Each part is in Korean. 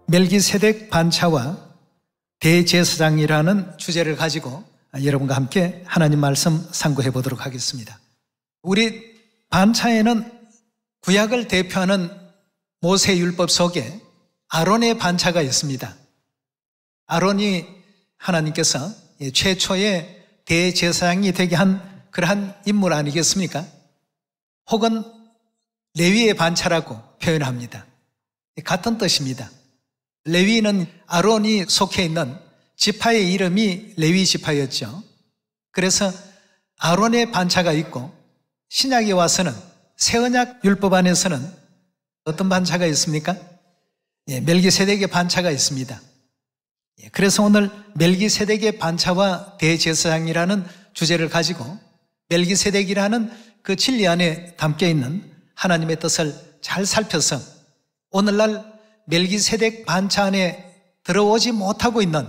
멜기세덱 반차와 대제사장이라는 주제를 가지고 여러분과 함께 하나님 말씀 상고해 보도록 하겠습니다. 우리 반차에는 구약을 대표하는 모세율법 속에 아론의 반차가 있습니다. 아론이 하나님께서 최초의 대제사장이 되게 한 그러한 인물 아니겠습니까? 혹은 레위의 반차라고 표현합니다. 같은 뜻입니다. 레위는 아론이 속해 있는 지파의 이름이 레위 지파였죠. 그래서 아론의 반차가 있고 신약에 와서는 새언약 율법 안에서는 어떤 반차가 있습니까? 멜기세덱의 반차가 있습니다. 그래서 오늘 멜기세덱의 반차와 대제사장이라는 주제를 가지고 멜기세덱이라는 그 진리 안에 담겨 있는 하나님의 뜻을 잘 살펴서 오늘날 멜기세덱 반차 안에 들어오지 못하고 있는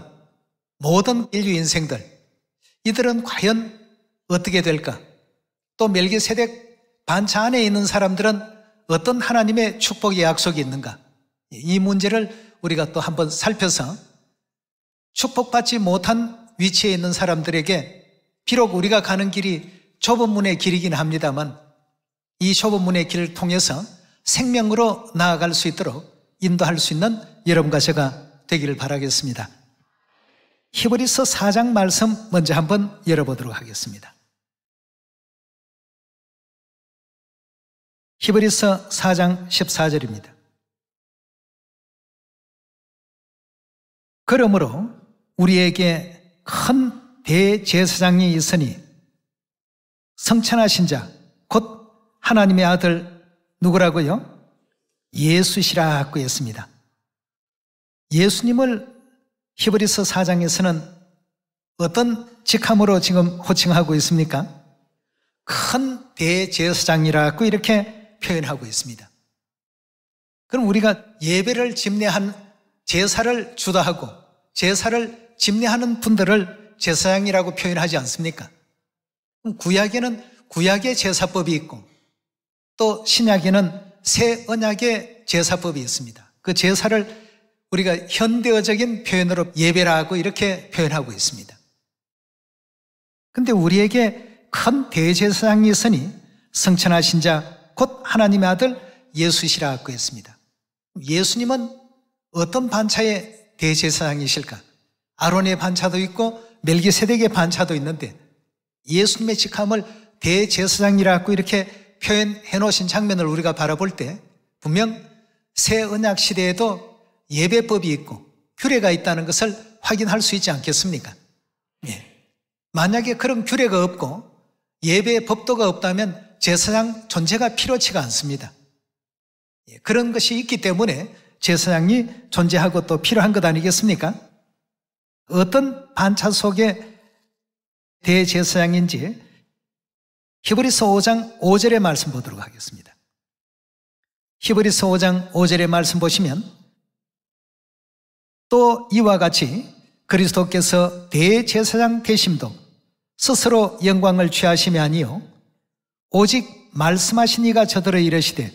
모든 인류 인생들, 이들은 과연 어떻게 될까? 또 멜기세덱 반차 안에 있는 사람들은 어떤 하나님의 축복의 약속이 있는가? 이 문제를 우리가 또 한번 살펴서 축복받지 못한 위치에 있는 사람들에게 비록 우리가 가는 길이 좁은 문의 길이긴 합니다만 이 좁은 문의 길을 통해서 생명으로 나아갈 수 있도록 인도할 수 있는 여러분과 제가 되기를 바라겠습니다. 히브리서 4장 말씀 먼저 한번 열어보도록 하겠습니다. 히브리서 4장 14절입니다. 그러므로 우리에게 큰 대제사장이 있으니 성천하신 자 곧 하나님의 아들 누구라고요? 예수시라고 했습니다. 예수님을 히브리서 4장에서는 어떤 직함으로 지금 호칭하고 있습니까? 큰 대제사장이라고 이렇게 표현하고 있습니다. 그럼 우리가 예배를 집례한 제사를 주도하고 제사를 집례하는 분들을 제사장이라고 표현하지 않습니까? 구약에는 구약의 제사법이 있고 또 신약에는 새 언약의 제사법이 있습니다. 그 제사를 우리가 현대어적인 표현으로 예배라고 이렇게 표현하고 있습니다. 그런데 우리에게 큰 대제사장이 있으니 성천하신 자 곧 하나님의 아들 예수시라고 했습니다. 예수님은 어떤 반차의 대제사장이실까? 아론의 반차도 있고 멜기세덱의 반차도 있는데 예수님의 직함을 대제사장이라고 이렇게 표현해 놓으신 장면을 우리가 바라볼 때 분명 새 언약 시대에도 예배법이 있고 규례가 있다는 것을 확인할 수 있지 않겠습니까? 만약에 그런 규례가 없고 예배의 법도가 없다면 제사장 존재가 필요치가 않습니다. 그런 것이 있기 때문에 제사장이 존재하고 또 필요한 것 아니겠습니까? 어떤 반차 속에 대제사장인지 히브리서 5장 5절의 말씀 보도록 하겠습니다. 히브리서 5장 5절의 말씀 보시면 또 이와 같이 그리스도께서 대제사장 되심도 스스로 영광을 취하심이 아니요 오직 말씀하신 이가 저들어 이르시되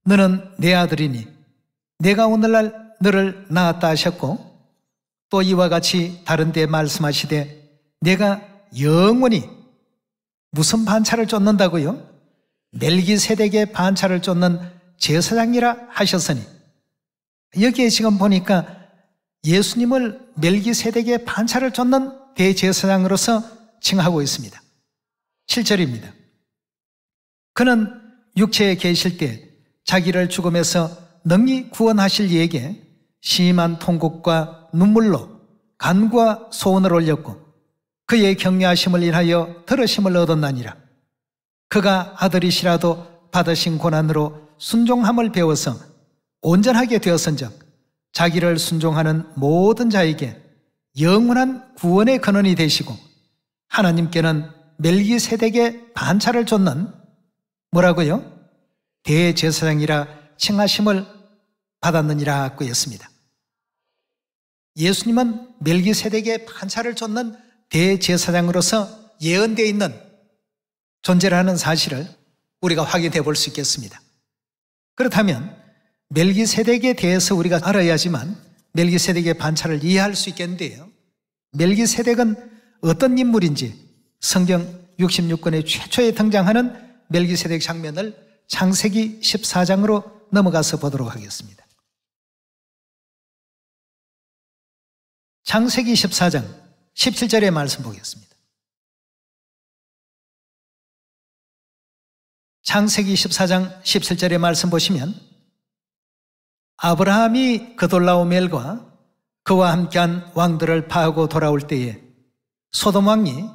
너는 내 아들이니 내가 오늘날 너를 낳았다 하셨고 또 이와 같이 다른 데 말씀하시되 내가 영원히 무슨 반차를 쫓는다고요? 멜기세덱의 반차를 쫓는 제사장이라 하셨으니 여기에 지금 보니까 예수님을 멜기세덱의 반차를 쫓는 대제사장으로서 칭하고 있습니다. 7절입니다. 그는 육체에 계실 때 자기를 죽음에서 능히 구원하실 이에게 심한 통곡과 눈물로 간구와 소원을 올렸고 그의 격려하심을 인하여 들으심을 얻었나니라. 그가 아들이시라도 받으신 고난으로 순종함을 배워서 온전하게 되었은즉 자기를 순종하는 모든 자에게 영원한 구원의 근원이 되시고 하나님께는 멜기세덱의 반차를 쫓는 뭐라고요? 대제사장이라 칭하심을 받았느니라고 했습니다. 예수님은 멜기세덱의 반차를 쫓는 대제사장으로서 예언되어 있는 존재라는 사실을 우리가 확인해 볼 수 있겠습니다. 그렇다면 멜기세덱에 대해서 우리가 알아야지만 멜기세덱의 반차를 이해할 수 있겠는데요. 멜기세덱은 어떤 인물인지 성경 66권의 최초에 등장하는 멜기세덱 장면을 창세기 14장으로 넘어가서 보도록 하겠습니다. 창세기 14장 17절의 말씀 보겠습니다. 창세기 14장 17절의 말씀 보시면 아브라함이 그돌라오멜과 그와 함께한 왕들을 파하고 돌아올 때에 소돔 왕이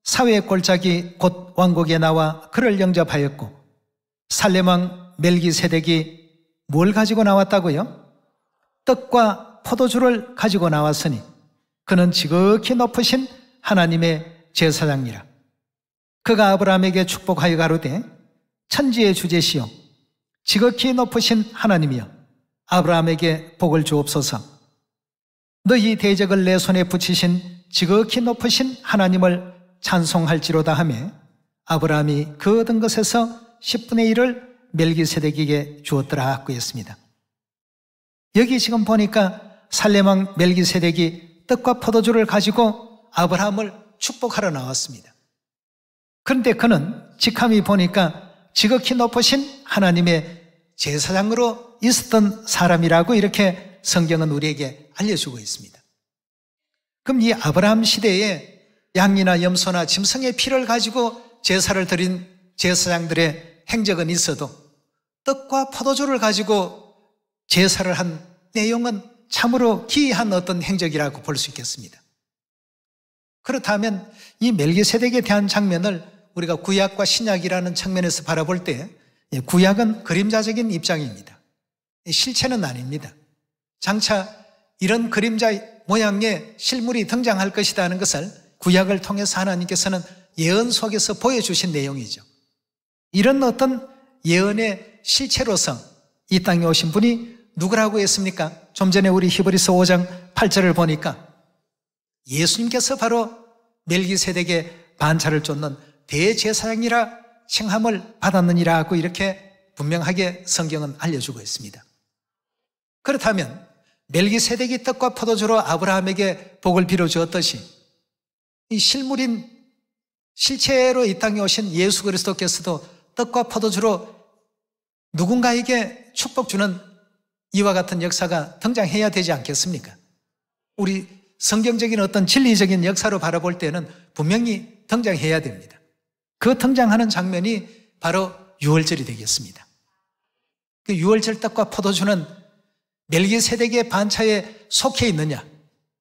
사회의 골짜기 곧 왕국에 나와 그를 영접하였고 살렘 왕 멜기세덱이 뭘 가지고 나왔다고요? 떡과 포도주를 가지고 나왔으니 그는 지극히 높으신 하나님의 제사장이라. 그가 아브라함에게 축복하여 가로되 천지의 주제시여 지극히 높으신 하나님이여 아브라함에게 복을 주옵소서. 너희 대적을 내 손에 붙이신 지극히 높으신 하나님을 찬송할지로다 하며 아브라함이 그 얻은 것에서 10분의 1을 멜기세덱에게 주었더라 하고 했습니다. 여기 지금 보니까 살렘 왕 멜기세덱이 떡과 포도주를 가지고 아브라함을 축복하러 나왔습니다. 그런데 그는 직함이 보니까 지극히 높으신 하나님의 제사장으로 있었던 사람이라고 이렇게 성경은 우리에게 알려주고 있습니다. 그럼 이 아브라함 시대에 양이나 염소나 짐승의 피를 가지고 제사를 드린 제사장들의 행적은 있어도 떡과 포도주를 가지고 제사를 한 내용은 참으로 기이한 어떤 행적이라고 볼 수 있겠습니다. 그렇다면 이 멜기세덱에 대한 장면을 우리가 구약과 신약이라는 측면에서 바라볼 때 구약은 그림자적인 입장입니다. 실체는 아닙니다. 장차 이런 그림자 모양의 실물이 등장할 것이다 하는 것을 구약을 통해서 하나님께서는 예언 속에서 보여주신 내용이죠. 이런 어떤 예언의 실체로서 이 땅에 오신 분이 누구라고 했습니까? 좀 전에 우리 히브리서 5장 8절을 보니까 예수님께서 바로 멜기세덱의 반차를 쫓는 대제사장이라 칭함을 받았느니라 하고 이렇게 분명하게 성경은 알려주고 있습니다. 그렇다면 멜기세덱이 떡과 포도주로 아브라함에게 복을 빌어주었듯이 이 실물인 실체로 이 땅에 오신 예수 그리스도께서도 떡과 포도주로 누군가에게 축복 주는 이와 같은 역사가 등장해야 되지 않겠습니까? 우리 성경적인 어떤 진리적인 역사로 바라볼 때는 분명히 등장해야 됩니다. 그 등장하는 장면이 바로 유월절이 되겠습니다. 그 유월절 떡과 포도주는 멜기세덱의 반차에 속해 있느냐,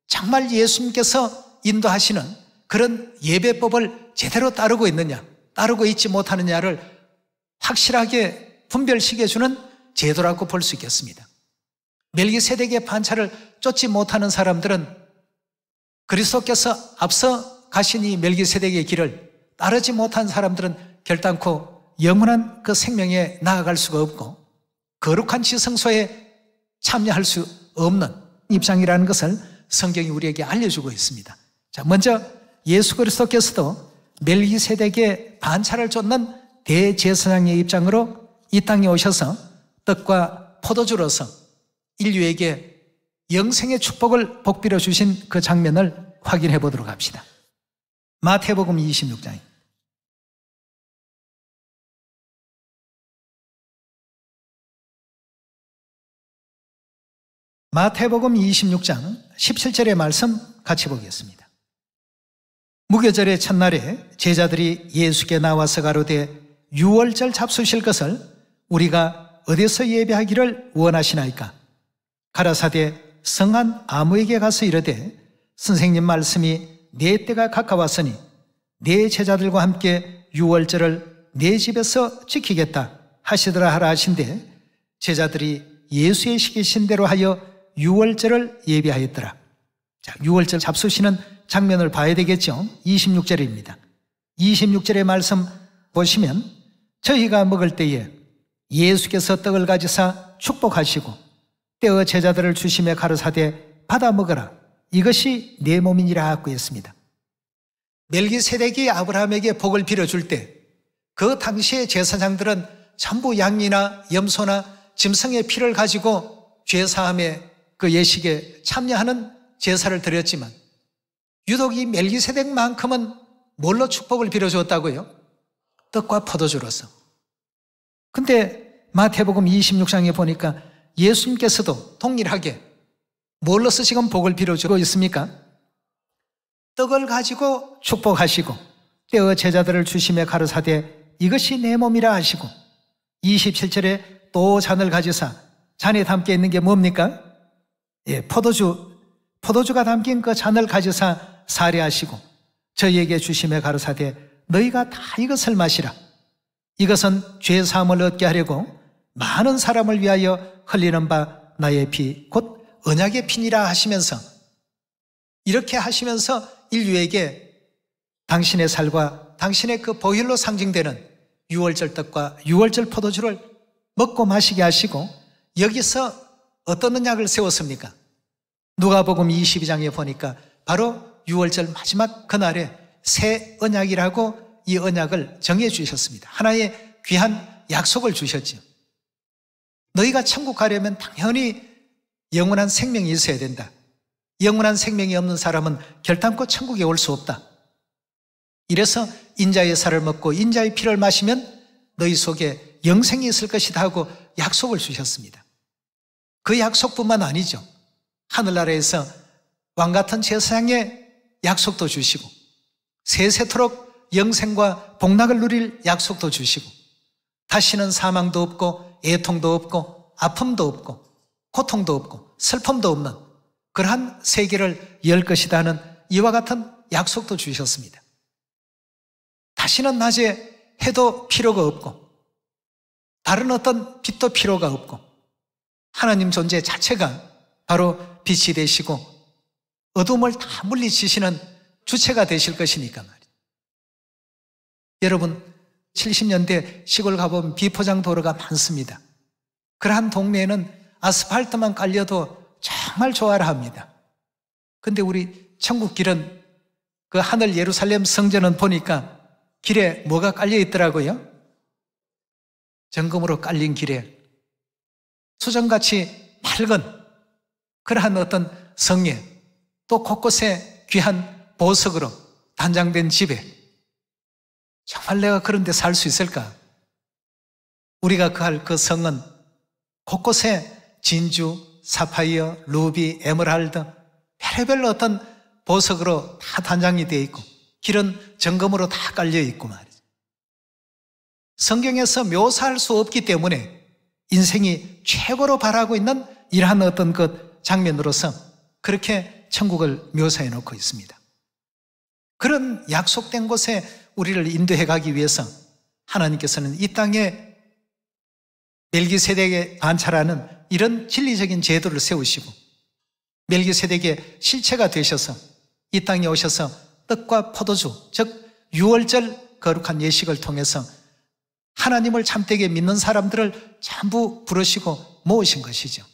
정말 예수님께서 인도하시는 그런 예배법을 제대로 따르고 있느냐, 따르고 있지 못하느냐를 확실하게 분별시켜주는 제도라고 볼 수 있겠습니다. 멜기세덱의 반차를 쫓지 못하는 사람들은 그리스도께서 앞서 가신 이 멜기세덱의 길을 따르지 못한 사람들은 결단코 영원한 그 생명에 나아갈 수가 없고 거룩한 지성소에 참여할 수 없는 입장이라는 것을 성경이 우리에게 알려주고 있습니다. 자, 먼저 예수 그리스도께서도 멜기세덱의 반차를 쫓는 대제사장의 입장으로 이 땅에 오셔서 떡과 포도주로서 인류에게 영생의 축복을 복빌어 주신 그 장면을 확인해 보도록 합시다. 마태복음 26장. 마태복음 26장 17절의 말씀 같이 보겠습니다. 무교절의 첫날에 제자들이 예수께 나와서 가로되 유월절 잡수실 것을 우리가 어디서 예배하기를 원하시나이까? 가라사대 성한 아무에게 가서 이르되 선생님 말씀이 내 때가 가까웠으니 내 제자들과 함께 유월절을 내 집에서 지키겠다 하시더라 하라 하신대 제자들이 예수의 시키신 대로 하여 유월절을 예배하였더라. 자, 유월절 잡수시는 장면을 봐야 되겠죠. 26절입니다. 26절의 말씀 보시면 저희가 먹을 때에 예수께서 떡을 가지사 축복하시고 떼어 제자들을 주심에 가르사대 받아 먹어라. 이것이 내 몸이니라 하고 했습니다. 멜기세덱이 아브라함에게 복을 빌어줄 때 그 당시의 제사장들은 전부 양이나 염소나 짐승의 피를 가지고 죄사함에 그 예식에 참여하는 제사를 드렸지만 유독 이 멜기세덱만큼은 뭘로 축복을 빌어주었다고요? 떡과 포도주로서. 근데 마태복음 26장에 보니까 예수님께서도 동일하게 뭘로 쓰시건 복을 빌어주고 있습니까? 떡을 가지고 축복하시고 떼어 제자들을 주심에 가르사대 이것이 내 몸이라 하시고 27절에 또 잔을 가지사 잔에 담겨 있는 게 뭡니까? 포도주가 담긴 그 잔을 가지사 사례하시고 저희에게 주심에 가르사대 너희가 다 이것을 마시라. 이것은 죄 사함을 얻게 하려고 많은 사람을 위하여 흘리는 바 나의 피 곧 언약의 피니라 하시면서 이렇게 하시면서 인류에게 당신의 살과 당신의 그 보혈로 상징되는 유월절 떡과 유월절 포도주를 먹고 마시게 하시고 여기서 어떤 언약을 세웠습니까? 누가복음 22장에 보니까 바로 유월절 마지막 그날에 새 언약이라고 이 언약을 정해 주셨습니다. 하나의 귀한 약속을 주셨죠. 너희가 천국 가려면 당연히 영원한 생명이 있어야 된다. 영원한 생명이 없는 사람은 결단코 천국에 올 수 없다. 이래서 인자의 살을 먹고 인자의 피를 마시면 너희 속에 영생이 있을 것이다 하고 약속을 주셨습니다. 그 약속뿐만 아니죠. 하늘나라에서 왕같은 제사장의 약속도 주시고 세세토록 영생과 복락을 누릴 약속도 주시고 다시는 사망도 없고 애통도 없고 아픔도 없고 고통도 없고 슬픔도 없는 그러한 세계를 열 것이다 하는 이와 같은 약속도 주셨습니다. 다시는 낮에 해도 필요가 없고 다른 어떤 빛도 필요가 없고 하나님 존재 자체가 바로 빛이 되시고 어둠을 다 물리치시는 주체가 되실 것이니까 말이에요. 여러분 70년대 시골 가보면 비포장 도로가 많습니다. 그러한 동네에는 아스팔트만 깔려도 정말 좋아라 합니다. 근데 우리 천국길은 그 하늘 예루살렘 성전은 보니까 길에 뭐가 깔려 있더라고요? 정금으로 깔린 길에 수정같이 맑은 그러한 어떤 성에 또 곳곳에 귀한 보석으로 단장된 집에 정말 내가 그런 데 살 수 있을까? 우리가 갈 그 성은 곳곳에 진주, 사파이어, 루비, 에메랄드 별의별 어떤 보석으로 다 단장이 되어 있고 길은 정금으로 다 깔려 있고 말이죠. 성경에서 묘사할 수 없기 때문에 인생이 최고로 바라고 있는 이러한 어떤 그 장면으로서 그렇게 천국을 묘사해 놓고 있습니다. 그런 약속된 곳에 우리를 인도해 가기 위해서 하나님께서는 이 땅에 멜기세덱의 반차라는 이런 진리적인 제도를 세우시고 멜기세덱의 실체가 되셔서 이 땅에 오셔서 떡과 포도주, 즉 유월절 거룩한 예식을 통해서 하나님을 참되게 믿는 사람들을 전부 부르시고 모으신 것이죠.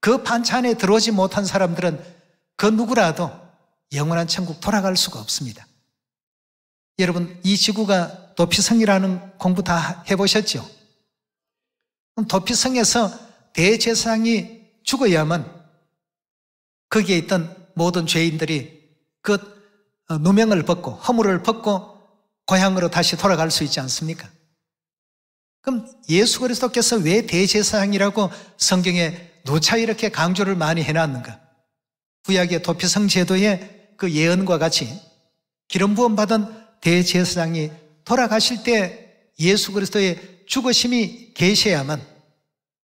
그 반찬에 들어오지 못한 사람들은 그 누구라도 영원한 천국 돌아갈 수가 없습니다. 여러분 이 지구가 도피성이라는 공부 다 해보셨죠? 그럼 도피성에서 대제사장이 죽어야만 거기에 있던 모든 죄인들이 그 누명을 벗고 허물을 벗고 고향으로 다시 돌아갈 수 있지 않습니까? 그럼 예수 그리스도께서 왜 대제사장이라고 성경에 누차 이렇게 강조를 많이 해놨는가? 구약의 도피성 제도의 그 예언과 같이 기름 부음 받은 대제사장이 돌아가실 때 예수 그리스도의 죽으심이 계셔야만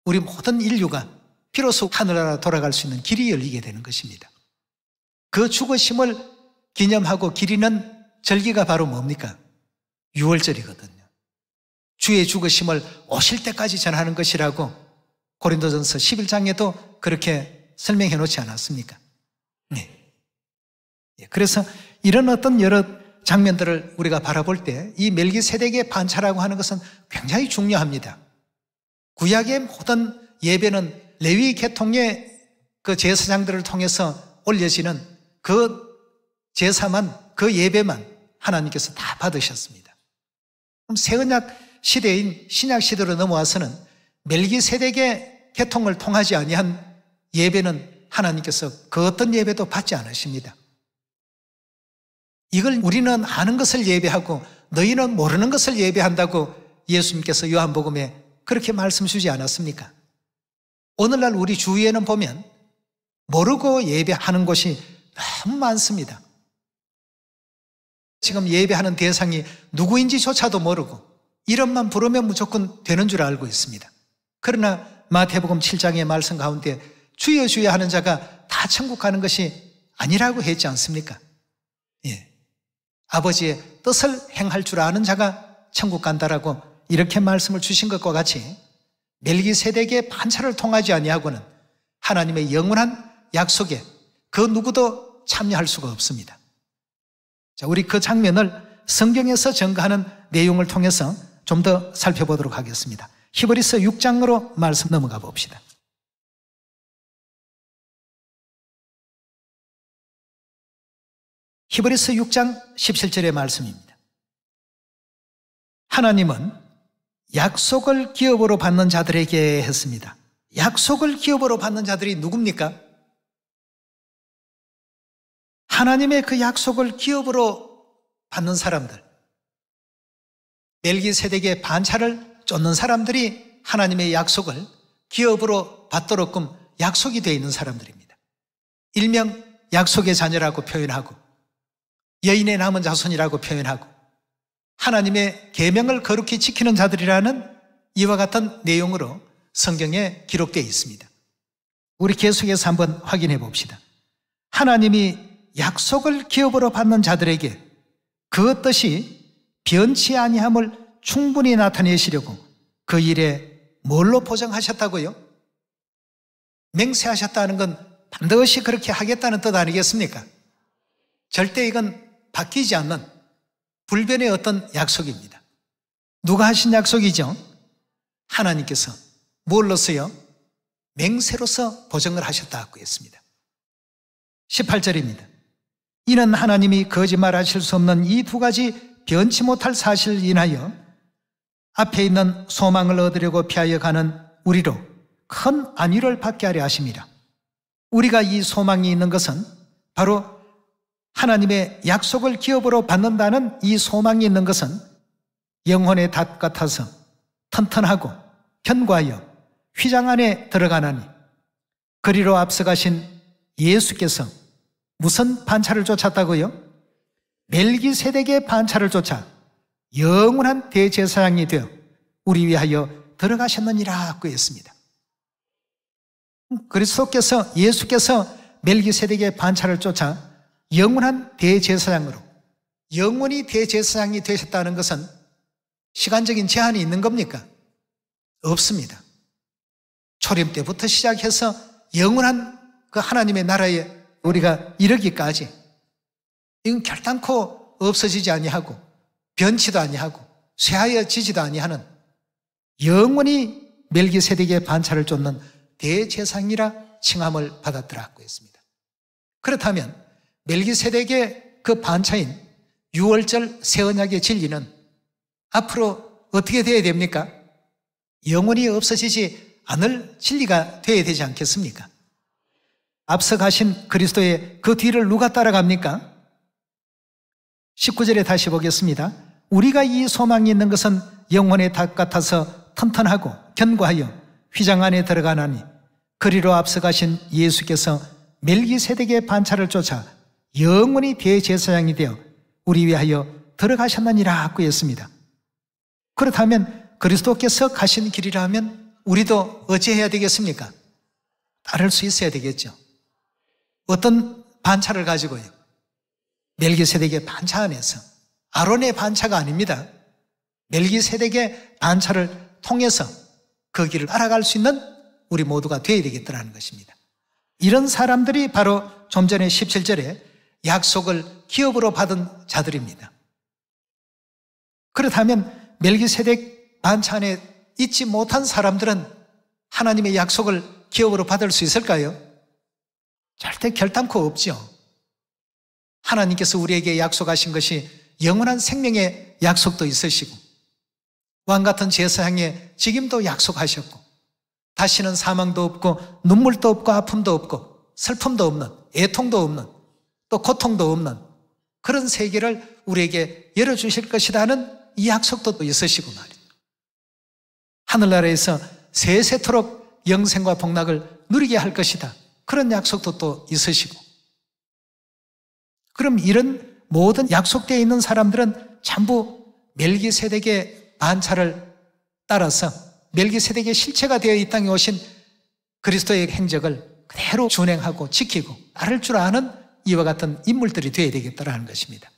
우리 모든 인류가 비로소 하늘나라 돌아갈 수 있는 길이 열리게 되는 것입니다. 그 죽으심을 기념하고 기리는 절기가 바로 뭡니까? 유월절이거든요. 주의 죽으심을 오실 때까지 전하는 것이라고 고린도전서 11장에도 그렇게 설명해 놓지 않았습니까? 네. 그래서 이런 어떤 여러 장면들을 우리가 바라볼 때 이 멜기세덱의 반차라고 하는 것은 굉장히 중요합니다. 구약의 모든 예배는 레위 계통의 그 제사장들을 통해서 올려지는 그 제사만, 그 예배만 하나님께서 다 받으셨습니다. 그럼 새언약 시대인 신약 시대로 넘어와서는 멜기세덱의 계통을 통하지 아니한 예배는 하나님께서 그 어떤 예배도 받지 않으십니다. 이걸 우리는 아는 것을 예배하고 너희는 모르는 것을 예배한다고 예수님께서 요한복음에 그렇게 말씀 주지 않았습니까? 오늘날 우리 주위에는 보면 모르고 예배하는 곳이 너무 많습니다. 지금 예배하는 대상이 누구인지조차도 모르고 이름만 부르면 무조건 되는 줄 알고 있습니다. 그러나 마태복음 7장의 말씀 가운데 주여 주여 하는 자가 다 천국 가는 것이 아니라고 했지 않습니까? 예. 아버지의 뜻을 행할 줄 아는 자가 천국 간다라고 이렇게 말씀을 주신 것과 같이 멜기세덱의 반차를 통하지 아니하고는 하나님의 영원한 약속에 그 누구도 참여할 수가 없습니다. 자, 우리 그 장면을 성경에서 증거하는 내용을 통해서 좀 더 살펴보도록 하겠습니다. 히브리서 6장으로 말씀 넘어가 봅시다. 히브리서 6장 17절의 말씀입니다. 하나님은 약속을 기업으로 받는 자들에게 했습니다. 약속을 기업으로 받는 자들이 누굽니까? 하나님의 그 약속을 기업으로 받는 사람들, 멜기세덱의 반차를 쫓는 사람들이 하나님의 약속을 기업으로 받도록끔 약속이 되어 있는 사람들입니다. 일명 약속의 자녀라고 표현하고 여인의 남은 자손이라고 표현하고 하나님의 계명을 거룩히 지키는 자들이라는 이와 같은 내용으로 성경에 기록되어 있습니다. 우리 계속해서 한번 확인해 봅시다. 하나님이 약속을 기업으로 받는 자들에게 그 뜻이 변치 아니함을 충분히 나타내시려고 그 일에 뭘로 보장하셨다고요? 맹세하셨다는 건 반드시 그렇게 하겠다는 뜻 아니겠습니까? 절대 이건 바뀌지 않는 불변의 어떤 약속입니다. 누가 하신 약속이죠? 하나님께서 뭘로서요? 맹세로서 보증을 하셨다고 했습니다. 18절입니다. 이는 하나님이 거짓말하실 수 없는 이 두 가지 변치 못할 사실을 인하여 앞에 있는 소망을 얻으려고 피하여 가는 우리로 큰 안위를 받게 하려 하심이라. 우리가 이 소망이 있는 것은 바로 하나님의 약속을 기업으로 받는다는 이 소망이 있는 것은 영혼의 닷 같아서 튼튼하고 견고하여 휘장 안에 들어가나니 그리로 앞서가신 예수께서 무슨 반차를 쫓았다고요? 멜기세덱의 반차를 쫓아 영원한 대제사장이 되어 우리 위하여 들어가셨느니라고 했습니다. 그리스도께서 예수께서 멜기세덱의 반차를 쫓아 영원한 대제사장으로 영원히 대제사장이 되셨다는 것은 시간적인 제한이 있는 겁니까? 없습니다. 초림 때부터 시작해서 영원한 그 하나님의 나라에 우리가 이르기까지 이건 결단코 없어지지 아니하고 변치도 아니하고 쇠하여지지도 아니하는 영원히 멜기세덱의 반차를 쫓는 대제사장이라 칭함을 받았더라고 했습니다. 그렇다면 멜기세덱의 그 반차인 유월절 새언약의 진리는 앞으로 어떻게 되어야 됩니까? 영원히 없어지지 않을 진리가 되어야 되지 않겠습니까? 앞서 가신 그리스도의 그 뒤를 누가 따라갑니까? 19절에 다시 보겠습니다. 우리가 이 소망이 있는 것은 영혼의 닭 같아서 튼튼하고 견고하여 휘장 안에 들어가나니 그리로 앞서 가신 예수께서 멜기세덱의 반차를 쫓아 영원히 대제사장이 되어 우리 위하여 들어가셨느니라고 했습니다. 그렇다면 그리스도께서 가신 길이라면 우리도 어찌해야 되겠습니까? 따를 수 있어야 되겠죠. 어떤 반차를 가지고요? 멜기세덱의 반차 안에서 아론의 반차가 아닙니다. 멜기세덱의 반차를 통해서 그 길을 따라갈 수 있는 우리 모두가 되어야 되겠다는 것입니다. 이런 사람들이 바로 좀 전에 17절에 약속을 기업으로 받은 자들입니다. 그렇다면 멜기세덱 반차 안에 있지 못한 사람들은 하나님의 약속을 기업으로 받을 수 있을까요? 절대 결단코 없죠. 하나님께서 우리에게 약속하신 것이 영원한 생명의 약속도 있으시고 왕 같은 제사장의 직임도 약속하셨고 다시는 사망도 없고 눈물도 없고 아픔도 없고 슬픔도 없는, 애통도 없는, 또 고통도 없는 그런 세계를 우리에게 열어주실 것이라는 이 약속도 또 있으시고 말이에요. 하늘나라에서 세세토록 영생과 복락을 누리게 할 것이다. 그런 약속도 또 있으시고. 그럼 이런 모든 약속되어 있는 사람들은 전부 멜기세덱의 반차를 따라서 멜기세덱의 실체가 되어 이 땅에 오신 그리스도의 행적을 그대로 준행하고 지키고 따를 줄 아는 이와 같은 인물들이 되어야 되겠다라는 것입니다.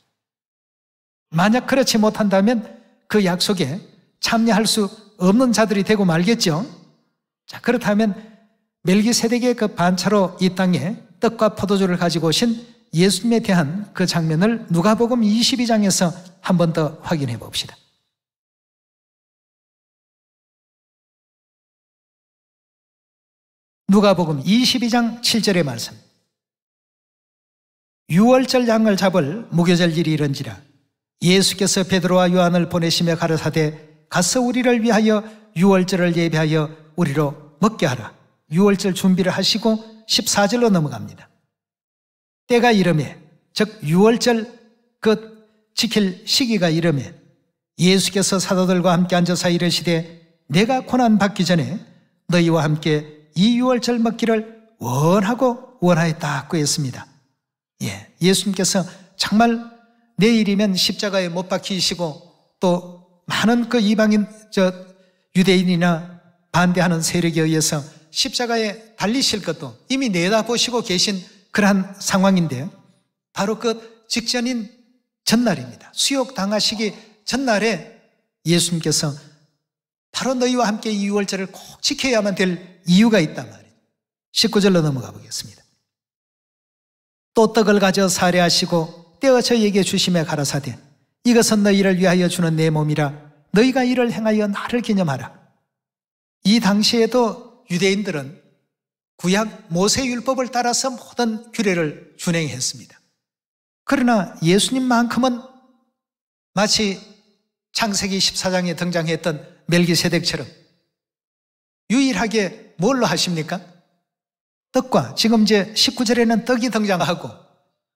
만약 그렇지 못한다면 그 약속에 참여할 수 없는 자들이 되고 말겠죠. 자, 그렇다면 멜기세덱의 그 반차로 이 땅에 떡과 포도주를 가지고 오신 예수님에 대한 그 장면을 누가복음 22장에서 한 번 더 확인해 봅시다. 누가복음 22장 7절의 말씀. 유월절 양을 잡을 무교절 일이 이른지라 예수께서 베드로와 요한을 보내시며 가라사대 가서 우리를 위하여 유월절을 예배하여 우리로 먹게 하라. 유월절 준비를 하시고 14절로 넘어갑니다. 때가 이르매, 즉 유월절 그 지킬 시기가 이르매 예수께서 사도들과 함께 앉아서 이르시되 내가 고난 받기 전에 너희와 함께 이 유월절 먹기를 원하고 원하였다고 했습니다. 예수님께서 정말 내일이면 십자가에 못 박히시고 또 많은 그 이방인 유대인이나 반대하는 세력에 의해서 십자가에 달리실 것도 이미 내다보시고 계신 그러한 상황인데 바로 그 직전인 전날입니다. 수욕 당하시기 전날에 예수님께서 바로 너희와 함께 이 유월절을 꼭 지켜야만 될 이유가 있단 말이에요. 19절로 넘어가 보겠습니다. 또 떡을 가져 살해하시고 떼어 저희에게 주시며 가라사대 이것은 너희를 위하여 주는 내 몸이라 너희가 이를 행하여 나를 기념하라. 이 당시에도 유대인들은 구약 모세율법을 따라서 모든 규례를 준행했습니다. 그러나 예수님만큼은 마치 창세기 14장에 등장했던 멜기세덱처럼 유일하게 뭘로 하십니까? 떡과 지금 이제 19절에는 떡이 등장하고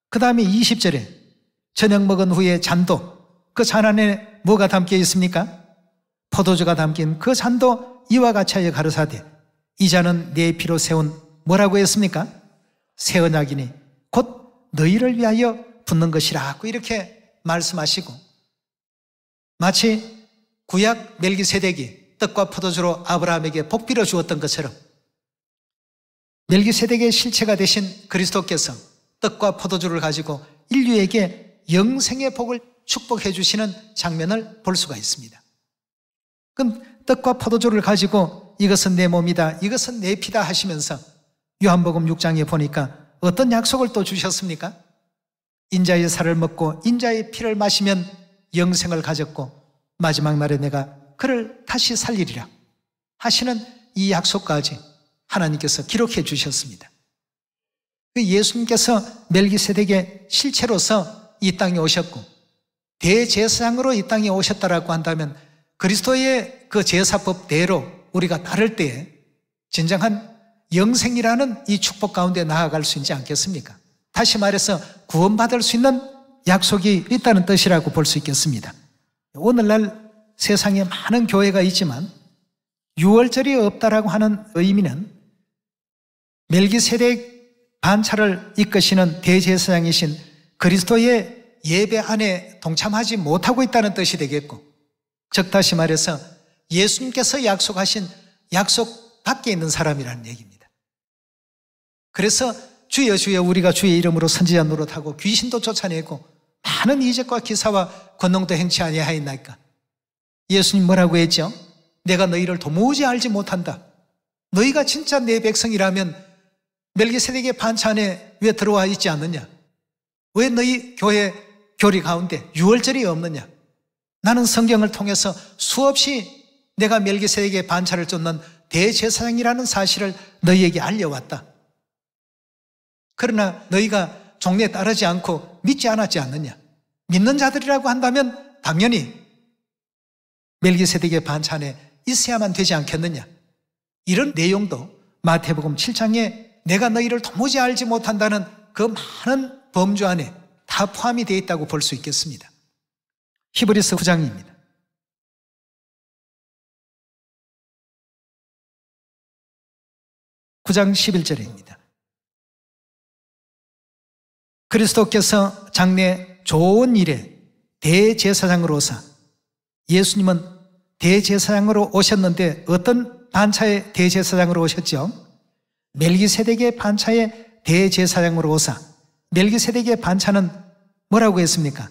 그 다음에 20절에 저녁 먹은 후에 잔도 그 잔 안에 뭐가 담겨 있습니까? 포도주가 담긴 그 잔도 이와 같이 하여 가르사대 이 잔은 내 피로 세운 뭐라고 했습니까? 새 언약이니 곧 너희를 위하여 붓는 것이라고 이렇게 말씀하시고 마치 구약 멜기세덱이 떡과 포도주로 아브라함에게 복 빌어 주었던 것처럼 멜기세덱의 실체가 되신 그리스도께서 떡과 포도주를 가지고 인류에게 영생의 복을 축복해 주시는 장면을 볼 수가 있습니다. 그럼 떡과 포도주를 가지고 이것은 내 몸이다, 이것은 내 피다 하시면서 요한복음 6장에 보니까 어떤 약속을 또 주셨습니까? 인자의 살을 먹고 인자의 피를 마시면 영생을 가졌고 마지막 날에 내가 그를 다시 살리리라 하시는 이 약속까지 하나님께서 기록해 주셨습니다. 예수님께서 멜기세덱의 실체로서 이 땅에 오셨고 대제사장으로 이 땅에 오셨다라고 한다면 그리스도의 그 제사법대로 우리가 따를 때에 진정한 영생이라는 이 축복 가운데 나아갈 수 있지 않겠습니까? 다시 말해서 구원받을 수 있는 약속이 있다는 뜻이라고 볼 수 있겠습니다. 오늘날 세상에 많은 교회가 있지만 유월절이 없다라고 하는 의미는 멜기세덱 반차를 이끄시는 대제사장이신 그리스도의 예배 안에 동참하지 못하고 있다는 뜻이 되겠고, 즉 다시 말해서 예수님께서 약속하신 약속 밖에 있는 사람이라는 얘기입니다. 그래서 주여 주여 우리가 주의 이름으로 선지자 노릇하고 귀신도 쫓아내고 많은 이적과 기사와 권능도 행치 아니하였나이까. 예수님 뭐라고 했죠? 내가 너희를 도무지 알지 못한다. 너희가 진짜 내 백성이라면 멜기세덱의 반차 안에 왜 들어와 있지 않느냐? 왜 너희 교회 교리 가운데 유월절이 없느냐? 나는 성경을 통해서 수없이 내가 멜기세덱의 반차를 쫓는 대제사장이라는 사실을 너희에게 알려왔다. 그러나 너희가 종례에 따르지 않고 믿지 않았지 않느냐? 믿는 자들이라고 한다면 당연히 멜기세덱의 반차 안에 있어야만 되지 않겠느냐? 이런 내용도 마태복음 7장에 내가 너희를 도무지 알지 못한다는 그 많은 범주 안에 다 포함이 되어 있다고 볼 수 있겠습니다. 히브리서 9장입니다. (9장 11절입니다) 그리스도께서 장래 좋은 일에 대제사장으로 오사, 예수님은 대제사장으로 오셨는데 어떤 반차의 대제사장으로 오셨죠? 멜기세덱의 반차의 대제사장으로 오사. 멜기세덱의 반차는 뭐라고 했습니까?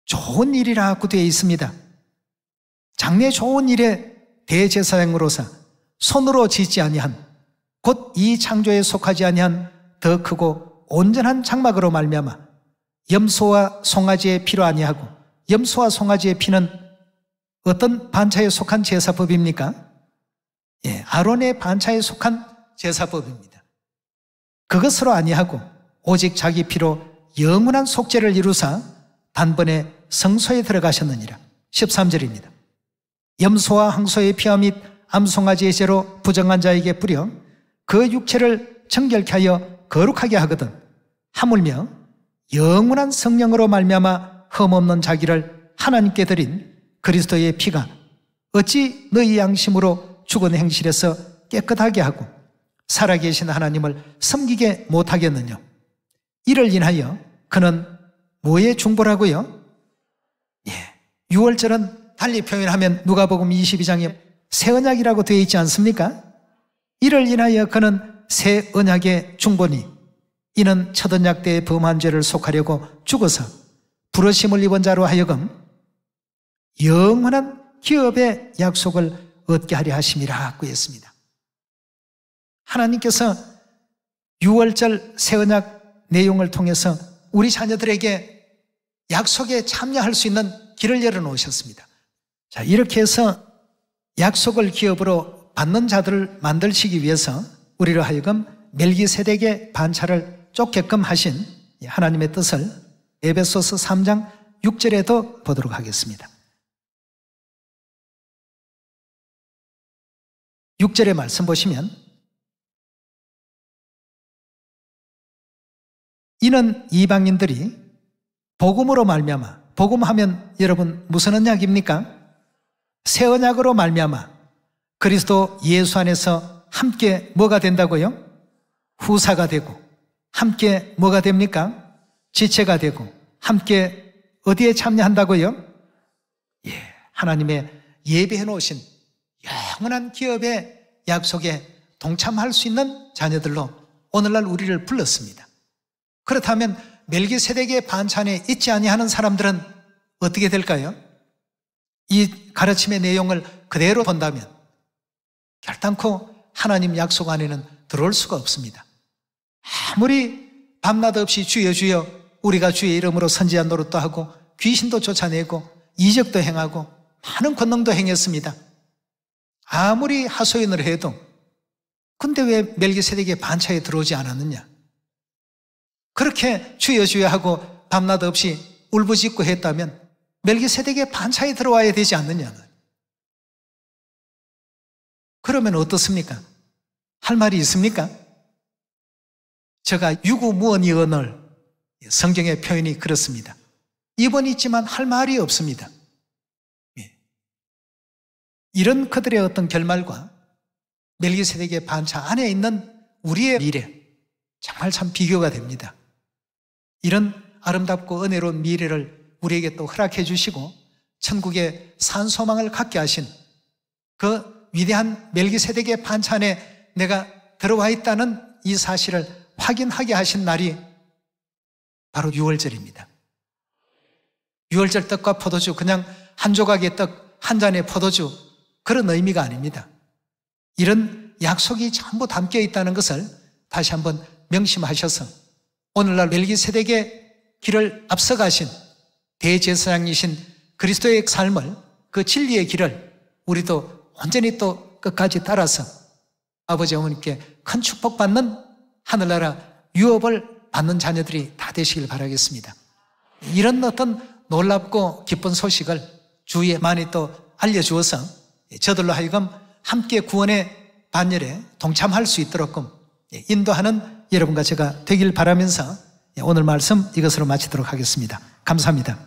좋은 일이라고 되어 있습니다. 장래 좋은 일에 대제사장으로 오사, 손으로 짓지 아니한, 곧 이 창조에 속하지 아니한 더 크고 온전한 장막으로 말미암아 염소와 송아지의 피로 아니하고, 염소와 송아지의 피는 어떤 반차에 속한 제사법입니까? 아론의 반차에 속한 제사법입니다. 그것으로 아니하고 오직 자기 피로 영원한 속죄를 이루사 단번에 성소에 들어가셨느니라. 13절입니다. 염소와 항소의 피와 및 암송아지의 죄로 부정한 자에게 뿌려 그 육체를 정결케 하여 거룩하게 하거든, 하물며 영원한 성령으로 말미암아 흠없는 자기를 하나님께 드린 그리스도의 피가 어찌 너희 양심으로 죽은 행실에서 깨끗하게 하고 살아계신 하나님을 섬기게 못하겠느냐. 이를 인하여 그는 뭐에 중보라고요? 유월절은 달리 표현하면 누가복음 22장에 새 언약이라고 되어 있지 않습니까? 이를 인하여 그는 새 언약의 중보니, 이는 첫 언약 때의 범한 죄를 속하려고 죽어서 부르심을 입은 자로 하여금 영원한 기업의 약속을 얻게 하려 하심이라고 했습니다. 하나님께서 유월절 새 언약 내용을 통해서 우리 자녀들에게 약속에 참여할 수 있는 길을 열어놓으셨습니다. 자, 이렇게 해서 약속을 기업으로 받는 자들을 만들시기 위해서 우리로 하여금 멜기세덱의 반차를 쫓게끔 하신 하나님의 뜻을 에베소서 3장 6절에도 보도록 하겠습니다. 6절의 말씀 보시면, 이는 이방인들이 복음으로 말미암아, 복음하면 여러분 무슨 언약입니까? 새 언약으로 말미암아 그리스도 예수 안에서 함께 뭐가 된다고요? 후사가 되고, 함께 뭐가 됩니까? 지체가 되고, 함께 어디에 참여한다고요? 하나님의 예배해 놓으신 영원한 기업의 약속에 동참할 수 있는 자녀들로 오늘날 우리를 불렀습니다. 그렇다면 멜기세덱의 반찬에 있지 아니하는 사람들은 어떻게 될까요? 이 가르침의 내용을 그대로 본다면 결단코 하나님 약속 안에는 들어올 수가 없습니다. 아무리 밤낮 없이 주여 주여 우리가 주의 이름으로 선지자 노릇도 하고 귀신도 쫓아내고 이적도 행하고 많은 권능도 행했습니다. 아무리 하소연을 해도 근데 왜 멜기세덱의 반차에 들어오지 않았느냐? 그렇게 주여 주여 하고 밤낮 없이 울부짖고 했다면 멜기세덱의 반차에 들어와야 되지 않느냐? 그러면 어떻습니까? 할 말이 있습니까? 제가 유구무언이언을, 성경의 표현이 그렇습니다. 입은 있지만 할 말이 없습니다. 이런 그들의 어떤 결말과 멜기세덱의 반차 안에 있는 우리의 미래, 정말 참 비교가 됩니다. 이런 아름답고 은혜로운 미래를 우리에게 또 허락해 주시고 천국의 산소망을 갖게 하신 그 위대한 멜기세덱의 반차 안에 내가 들어와 있다는 이 사실을 확인하게 하신 날이 바로 유월절입니다. 유월절 떡과 포도주, 그냥 한 조각의 떡, 한 잔의 포도주, 그런 의미가 아닙니다. 이런 약속이 전부 담겨 있다는 것을 다시 한번 명심하셔서 오늘날 멜기세덱의 길을 앞서가신 대제사장이신 그리스도의 삶을, 그 진리의 길을 우리도 온전히 또 끝까지 따라서 아버지 어머니께 큰 축복받는 하늘나라 유업을 받는 자녀들이 다 되시길 바라겠습니다. 이런 어떤 놀랍고 기쁜 소식을 주위에 많이 또 알려주어서 저들로 하여금 함께 구원의 반열에 동참할 수 있도록끔 인도하는 여러분과 제가 되길 바라면서 오늘 말씀 이것으로 마치도록 하겠습니다. 감사합니다.